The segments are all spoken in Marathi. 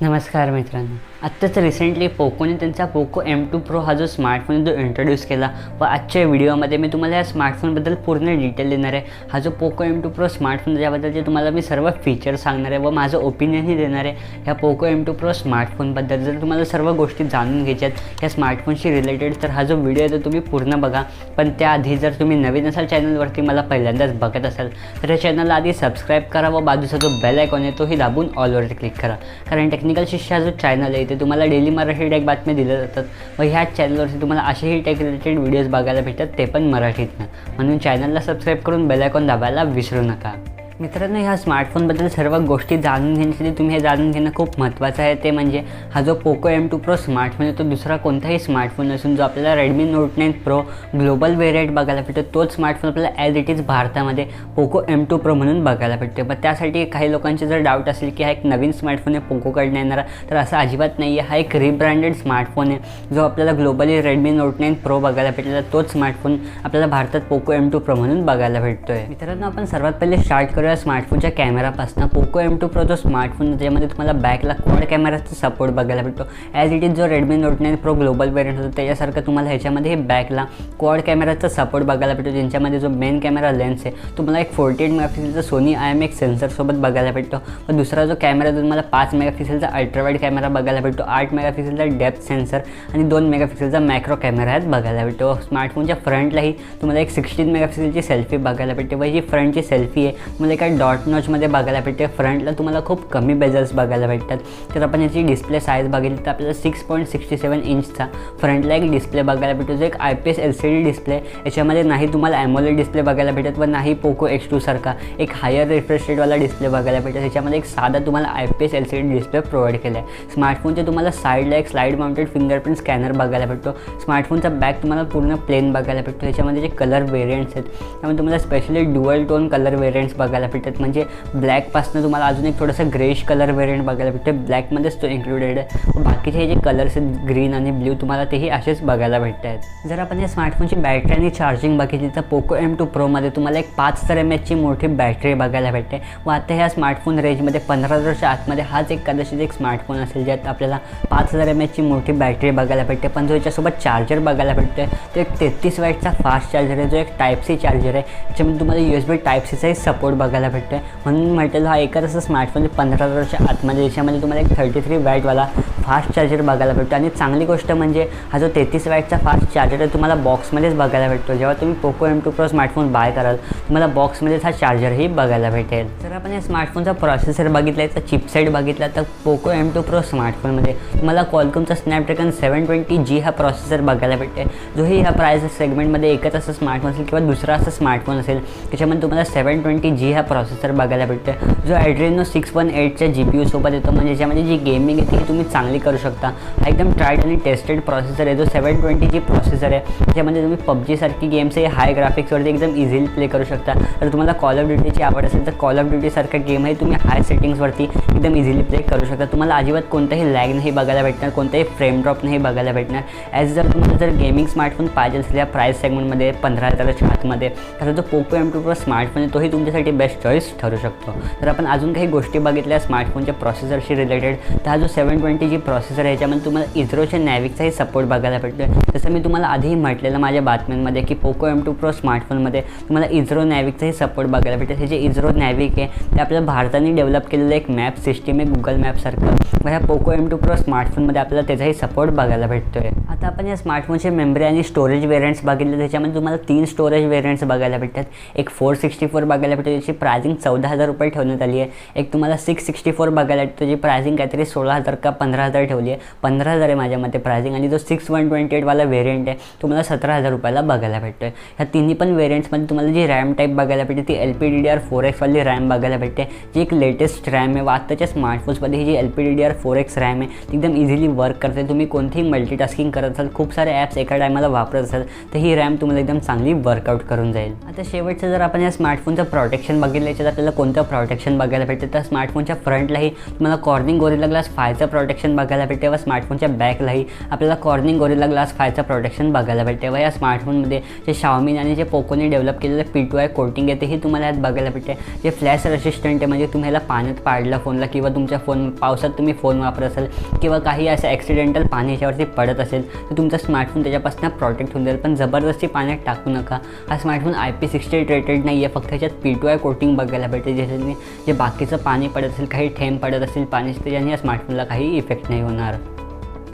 नमस्कार मित्रांनो, आत्ताच रिसेंटली पोकोने त्यांचा पोको M2 Pro हा जो स्मार्टफोन जो इंट्रोड्यूस केला व आजच्या व्हिडिओमध्ये मी तुम्हाला या स्मार्टफोनबद्दल पूर्ण डिटेल देणार आहे। हा जो पोको M2 Pro स्मार्टफोन ज्याबद्दलचे तुम्हाला मी सर्व फीचर्स सांगणार आहे व माझं ओपिनियनही देणार आहे ह्या पोको M2 Pro स्मार्टफोनबद्दल। जर तुम्हाला सर्व गोष्टी जाणून घ्यायच्यात या स्मार्टफोनशी रिलेटेड तर हा जो व्हिडिओ आहे तो तुम्ही पूर्ण बघा। पण त्याआधी जर तुम्ही नवीन असाल चॅनलवरती मला पहिल्यांदाच बघत असाल तर या चॅनलला आधी सबस्क्राईब करा व बाजूचा जो बेल आयकॉन आहे तोही दाबून ऑलवरती क्लिक करा, कारण टेक्निकल शिष्य जो चॅनल आहे ते तुम्हाला डेली मराठी टेक बातम्या दिल्या जातात व ह्याच चॅनलवरती तुम्हाला असेही टेक रिलेटेड व्हिडिओज बघायला भेटतात, ते पण मराठीतनं। म्हणून चॅनलला सबस्क्राईब करून बेल आयकॉन दाबायला विसरू नका। मित्रांनो, ह्या स्मार्टफोनबद्दल सर्व गोष्टी जाणून घेण्यासाठी तुम्ही हे जाणून घेणं खूप महत्त्वाचं आहे। ते म्हणजे हा जो पोको M2 Pro स्मार्टफोन आहे तो दुसरा कोणताही स्मार्टफोन नसून जो आपल्याला Redmi Note 9 Pro global variant बघायला भेटतो तोच स्मार्टफोन आपल्याला ॲज इट इज भारतामध्ये पोको M2 Pro म्हणून बघायला भेटते। पण त्यासाठी काही लोकांचे जर डाऊट असेल की हा एक नवीन स्मार्टफोन आहे पोकोकडनं येणारा, तर असं अजिबात नाही आहे। हा एक रिब्रँडेड स्मार्टफोन आहे जो आपल्याला ग्लोबली Redmi Note 9 Pro बघायला भेटलेला तोच स्मार्टफोन आपल्याला भारतात पोको M2 Pro म्हणून बघायला भेटतो आहे। मित्रांनो, आपण सर्वात पहिले स्टार्ट करूया स्मार्टफोनच्या कॅमेरापासून। पोको M2 Pro जो स्मार्टफोन ज्यामध्ये तुम्हाला बॅकला क्वाड कॅमेराचा सपोर्ट बघायला भेटतो ॲज इट इज जो Redmi Note 9 Pro global variant होतो त्याच्यासारखं तुम्हाला ह्याच्यामध्ये बॅकला क्वाड कॅमेराचा सपोर्ट बघायला भेटतो, ज्यांच्यामध्ये जो मेन कॅमेरा लेन्स आहे तुम्हाला एक 48 मेगापिक्सेलचा सोनी IMX सेन्सरसोबत बघायला भेटतो व दुसरा जो कॅमेरा तुम्हाला 5 मेगापिक्सेलचा अल्ट्रावाईड कॅमेरा बघायला भेटतो, 8 मेगापिक्सेलचा डेप्थ सेन्सर आणि 2 मेगापिक्सेलचा मॅक्रो कॅमेरा ह्यात बघायला भेटतो। स्मार्टफोनच्या फ्रंटलाही तुम्हाला एक 16 मेगापिक्सेलची सेल्फी बघायला भेटते व ही फ्रंटची सेल्फी आहे तुम्हाला एका डॉट नॉचमध्ये बघायला भेटते। फ्रंटला तुम्हाला खूप कमी बेजल्स बघायला भेटतात। तर आपण याची डिस्प्ले साईज बघितली तर आपल्याला 6.67 इंचचा फ्रंटला एक डिस्प्ले बघायला भेटतो जो एक IPS LCD डिस्प्ले। याच्यामध्ये नाही तुम्हाला AMOLED डिस्प्ले बघायला भेटत व नाही पोको X2 सारखा एक हायर रिफ्रेश रेटवाला डिस्प्ले बघायला भेटत। याच्यामध्ये एक साधा तुम्हाला IPS LCD डिस्प्ले प्रोव्हाइड केला आहे। स्मार्टफोनचे तुम्हाला साईडला एक स्लाइड माउंटेड फिंगरप्रिंट स्कॅनर बघायला भेटतो। स्मार्टफोनचा बॅक तुम्हाला पूर्ण प्लेन बघायला भेटतो। याच्यामध्ये जे कलर वेरियंट्स आहेत त्यामध्ये तुम्हाला specially dual tone colour variants बघायला भेटतात, म्हणजे ब्लॅकपासून तुम्हाला अजून एक थोडंसं ग्रेश कलर वेरियंट बघायला भेटते, ब्लॅकमध्येच तो इन्क्लुडेड आहे। बाकीचे हे जे कलर्स आहेत ग्रीन आणि ब्ल्यू तुम्हाला तेही असेच बघायला भेटत आहेत। जर आपण या स्मार्टफोनची बॅटरी आणि चार्जिंग बघितली तर पोको M2 Proमध्ये तुम्हाला एक 5000 mAhची मोठी बॅटरी बघायला भेटते व आता ह्या स्मार्टफोन रेंजमध्ये 15,000च्या आतमध्ये हाच एक कदाचित एक स्मार्टफोन असेल ज्यात आपल्याला 5000 mAhची मोठी बॅटरी बघायला भेटते। पण जो याच्यासोबत चार्जर बघायला भेटतो तो एक 33 वॅटचा फास्ट चार्जर आहे जो एक Type C चार्जर आहे। त्याच्यामध्ये तुम्हाला USB Type Cचाही सपोर्ट बघायला भेटतो। म्हणून म्हटलं हा एकच असं स्मार्टफोन 15,000च्या आतमध्ये याच्यामध्ये तुम्हाला एक 33 वॅटवाला फास्ट चार्जर बघायला भेटतो। आणि चांगली गोष्ट म्हणजे हा जो 33 वॅटचा फास्ट चार्जर आहे तुम्हाला बॉक्समध्येच बघायला भेटतो। जेव्हा तुम्ही Poco M2 Pro smartphone bye कराल तुम्हाला बॉक्समध्येच हा चार्जरही बघायला भेटेल। जर आपण या स्मार्टफोनचा प्रोसेसर बघितला याचा चिपसेट बघितला तर पोको M2 Pro स्मार्टफोनमध्ये तुम्हाला क्वालकॉमचा स्नॅपड्रॅगन 720G हा प्रोसेसर बघायला भेटते, जोही ह्या प्राइस सेगमेंटमध्ये एकच असं स्मार्टफोन असेल किंवा दुसरा असं स्मार्टफोन असेल त्याच्यामध्ये तुम्हाला 720G हा प्रोसेसर बघायला भेटतो जो Adreno 618च्या GPU सोबत येतो, म्हणजे ज्यामध्ये जी गेमिंग आहे ती तुम्ही चांगली करू शकता। हा एकदम ट्रायड आणि टेस्टेड प्रोसेसर आहे जो 720G प्रोसेसर आहे, ज्यामध्ये तुम्ही PUBG सारखी गेम्स हे हाय ग्राफिक्सवरती एकदम इझिली प्ले करू शकता। तर तुम्हाला कॉल ऑफ ड्युटीची आवड असेल तर कॉल ऑफ ड्युटी सारखा गेमही तुम्ही हाय सेटिंग्सवरती एकदम इझिली प्ले करू शकता। तुम्हाला अजिबात कोणताही लॅग नाही बघायला भेटणार, कोणताही फ्रेम ड्रॉप नाही बघायला भेटणार। जर तुम्हाला जर गेमिंग स्मार्टफोन पाहिजे असेल या प्राइस सेगमेंटमध्ये 15,000च्या आतमध्ये तर जो पोको M2 Pro स्मार्टफोन आहे तोही तुमच्यासाठी बेस्ट चॉईस ठरू शकतो। तर आपण अजून काही गोष्टी बघितल्या स्मार्टफोनच्या प्रोसेसरशी रिलेटेड तर हा जो 720G प्रोसेसर आहे याच्यामध्ये तुम्हाला इस्रोच्या नॅविकचाही सपोर्ट बघायला भेटतो। जसं मी तुम्हाला आधीही म्हटलेलं माझ्या बातम्यांमध्ये की पोको M2 Pro स्मार्टफोनमध्ये तुम्हाला इस्रो नॅविकचाही सपोर्ट बघायला भेटतो। हे जे इस्रो नॅविक आहे ते आपल्या भारताने डेव्हलप केलेलं एक मॅप सिस्टीम आहे गुगल मॅपसारखं, व ह्या पोको M2 Pro स्मार्टफोनमध्ये आपल्याला त्याचाही सपोर्ट बघायला भेटतो आहे। आता आपण या स्मार्टफोनचे मेमरी आणि स्टोरेज वेरियंट्स बघितले, त्याच्यामध्ये तुम्हाला 3 स्टोरेज वेरियंट्स बघायला भेटतात। एक 464 बघायला भेटतो ज्याची प्राइसिंग 14,000 रुपये ठेवण्यात आली आहे। एक तुम्हाला 664 बघायला भेटतो जी प्राइसिंग काहीतरी 16,000 का 15,000 ठेवली आहे, 15,000 आहे माझ्या मते प्राइसिंग। आणि जो 6/128वाला वेरियंट आहे तुम्हाला 17,000 रुपयाला बघायला भेटतो आहे। ह्या तिन्ही पण वेरियंट्समध्ये तुम्हाला जी रॅम टाईप बघायला भेटते ती LPDDR4X वाली रॅम बघायला भेटते, जी एक लेटेस्ट रॅम आहे। व आत्ताच्या स्मार्टफोन्समध्ये ही जी LPDDR4X रॅम आहे ती एकदम इझिली वर्क करते। तुम्ही कोणतीही मल्टीटास्किंग करत करत असाल, खूप सारे ॲप्स एका टायमाला वापरत असाल, तर ही रॅम तुम्हाला एकदम चांगली वर्कआउट करून जाईल. आता शेवटचं जर आपण या स्मार्टफोनचं प्रोटेक्शन बघितलं, याच्यात आपल्याला कोणतं प्रोटेक्शन बघायला भेटते, तर स्मार्टफोनच्या फ्रंटलाही तुम्हाला कॉर्निंग गोरिल्ला ग्लास 5चं प्रोटेक्शन बघायला भेटते व स्मार्टफोनच्या बॅकलाही आपल्याला कॉर्निंग गोरिल्ला ग्लास 5चं प्रोटेक्शन बघायला भेटते. व या स्मार्टफोनमध्ये जे Xiaomi आणि जे पोकोने डेव्हलप केलेलं P2i कोटिंग आहे तेही तुम्हाला यात बघायला भेटते. जे फ्लॅश रेसिस्टंट आहे, म्हणजे तुम्ही ह्याला पाण्यात पाडलं फोनला किंवा तुमच्या पावसात तुम्ही फोन वापरत असाल किंवा काही असं ॲक्सिडेंटल पाणी याच्यावरती पडत असेल तर तुमचा स्मार्टफोन त्याच्यापासून प्रोटेक्ट होऊन जाईल. पण जबरदस्ती पाण्यात टाकू नका. हा स्मार्टफोन IP68 रेटेड नाही आहे, फक्त ह्याच्यात P2i कोटिंग बघायला भेटते, ज्याच्याने जे बाकीचं पाणी पडत असेल, काही थेंब पडत असेल पाण्याचे, त्याच्याने या स्मार्टफोनला काही इफेक्ट नाही होणार.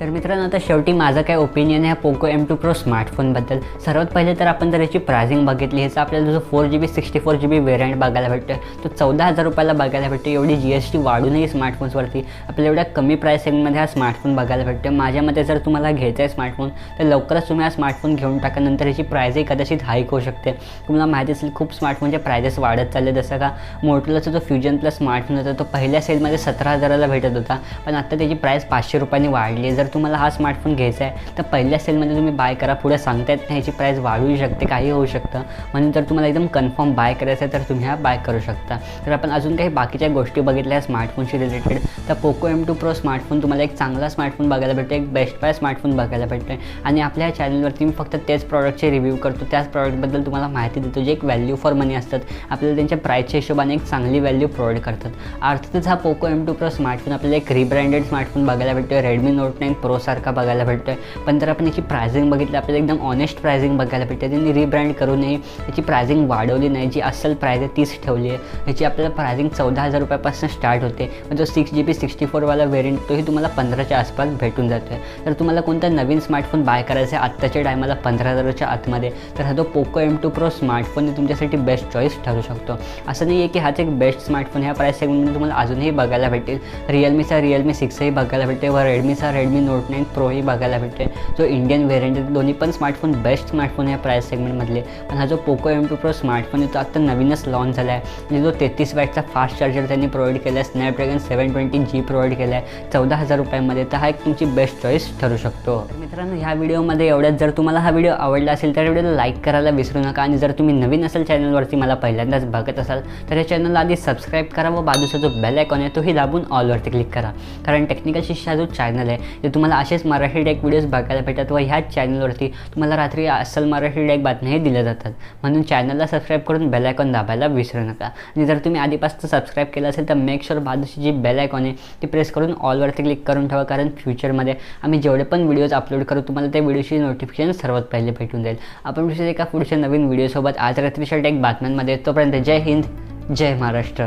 तर मित्रांनो, आता शेवटी माझं काय ओपिनियन आहे पोको M2 Pro स्मार्टफोनबद्दल. सर्वात पहिले तर आपण जर याची प्रायझिंग बघितली, ह्याचा आपल्याला जो 4GB 64GB व्हेरियंट बघायला भेटतो तो 14,000 रुपयाला बघायला भेटतो. एवढी GST वाढूनही स्मार्टफोन्सवरती आपल्याला एवढ्या कमी प्राईस सेगमेंटमध्ये हा स्मार्टफोन बघायला भेटतो. माझ्या मते जर तुम्हाला घ्यायचा आहे स्मार्टफोन तर लवकरच तुम्ही हा स्मार्टफोन घेऊन टाका, नंतर याची प्राईजही कदाचित हाईक होऊ शकते. तुम्हाला माहिती असेल खूप स्मार्टफोनचे प्रायजेस वाढत चालले, जसं का मोटोरोलाचा जो फ्युजन प्लस स्मार्टफोन होता तो पहिल्या सेलमध्ये 17,000ला भेटत होता, पण आता त्याची प्राईस 500 रुपयांनी वाढली आहे. जर तुम्हाला हा स्मार्टफोन घ्यायचा आहे तर पहिल्या सेलमध्ये तुम्ही बाय करा, पुढे सांगता येत नाही, ह्याची प्राईस वाढू शकते, काही होऊ शकतं. म्हणून जर तुम्हाला एकदम कन्फर्म बाय करायचं आहे तर तुम्ही हा बाय करू शकता. तर आपण अजून काही बाकीच्या गोष्टी बघितल्या स्मार्टफोनशी रिलेटेड, तर पोको M2 Pro स्मार्टफोन तुम्हाला एक चांगला स्मार्टफोन बघायला भेटतो, एक बेस्ट बाय स्मार्टफोन बघायला भेटतो. आणि आपल्या चॅनलवरती मी फक्त तेच प्रॉडक्टचे रिव्ह्यू करतो, त्याच प्रॉडक्टबद्दल तुम्हाला माहिती देतो, जे एक व्हॅल्यू फॉर मनी असतात, आपल्याला त्यांच्या प्राईसच्या हिशोबाने एक चांगली व्हॅल्यू प्रोव्हाइड करतात. अर्थातच हा पोको M2 Pro स्मार्टफोन आपल्याला एक रिब्रँडेड स्मार्टफोन बघायला भेटतो, Redmi Note 9 Pro सारखा बघायला भेटतो. पण जर आपण याची प्रायझिंग बघितली, आपल्याला एकदम ऑनेस्ट प्रायझिंग बघायला भेटते. त्यांनी रिब्रँड करूनही याची प्रायझिंग वाढवली नाही, जी असल प्राईज आहे तीच ठेवली आहे. याची आपल्याला प्रायझिंग 14,000 रुपयापासून स्टार्ट होते, पण जो 6GB 64वाला व्हेरियंट तोही तुम्हाला 15च्या आसपास भेटून जातो. तर तुम्हाला कोणता नवीन स्मार्टफोन बाय करायचा आहे आत्ताच्या टायमाला 15,000च्या आतमध्ये, तर हा जो पोको M2 Pro स्मार्टफोन आहे तुमच्यासाठी बेस्ट चॉईस ठरू शकतो. असं नाही आहे की हाच एक बेस्ट स्मार्टफोन, ह्या प्राईस सेगमेंटमध्ये तुम्हाला अजूनही बघायला भेटेल. रिअलमीचा Realme 6ही बघायला भेटते व Redmiचा Redmi Note 9 Proही बघायला भेटते, जो इंडियन व्हेरियंट आहे. दोन्ही पण स्मार्टफोन बेस्ट स्मार्टफोन आहे प्राईस सेगमेंटमधले. पण हा जो पोको M2 Pro स्मार्टफोन आहे तो आत्ता नवीनच लॉन्च झाला आहे, म्हणजे जो 33 वॅटचा फास्ट चार्जर त्यांनी प्रोव्हाइड केला आहे, Snapdragon 720G प्रोव्हाइड केला आहे 14,000 रुपयांमध्ये. तर हा एक तुमची बेस्ट चॉईस ठरू शकतो. मित्रांनो, ह्या व्हिडिओमध्ये एवढ्याच. जर तुम्हाला हा व्हिडिओ आवडला असेल तर व्हिडिओला लाईक करायला विसरू नका. आणि जर तुम्ही नवीन असाल चॅनलवरती मला पहिल्यांदाच बघत असाल तर या चॅनलला आधी सबस्क्राईब करा व बाजूचा जो बेल आयकॉन आहे तोही दाबून ऑलवरती क्लिक करा. कारण टेक्निकल शिष्य जो चॅनल आहे ते तुम्हाला असेच मराठी टेक व्हिडिओज बघायला भेटतात व ह्याच चॅनलवरती तुम्हाला रात्री अस्सल मराठी टेक बातम्याही दिल्या जातात. म्हणून चॅनलला सबस्क्राईब करून बेल आयकॉन दाबायला विसरू नका. आणि जर तुम्ही आधीपासून सबस्क्राईब केलं असेल तर मेक शुअर बाजूची जी बेल आयकॉन आहे ती प्रेस करून ऑलवरती क्लिक करून ठेवा, कारण फ्युचरमध्ये आम्ही जेवढे पण व्हिडिओज अपलोड करू तुम्हाला त्या व्हिडिओची नोटिफिकेशन सर्वात पहिले भेटून जाईल. आपण एका पुढच्या नवीन व्हिडिओसोबत आज रात्रीच्या टेक बातम्यांमध्ये. तोपर्यंत जय हिंद, जय महाराष्ट्र.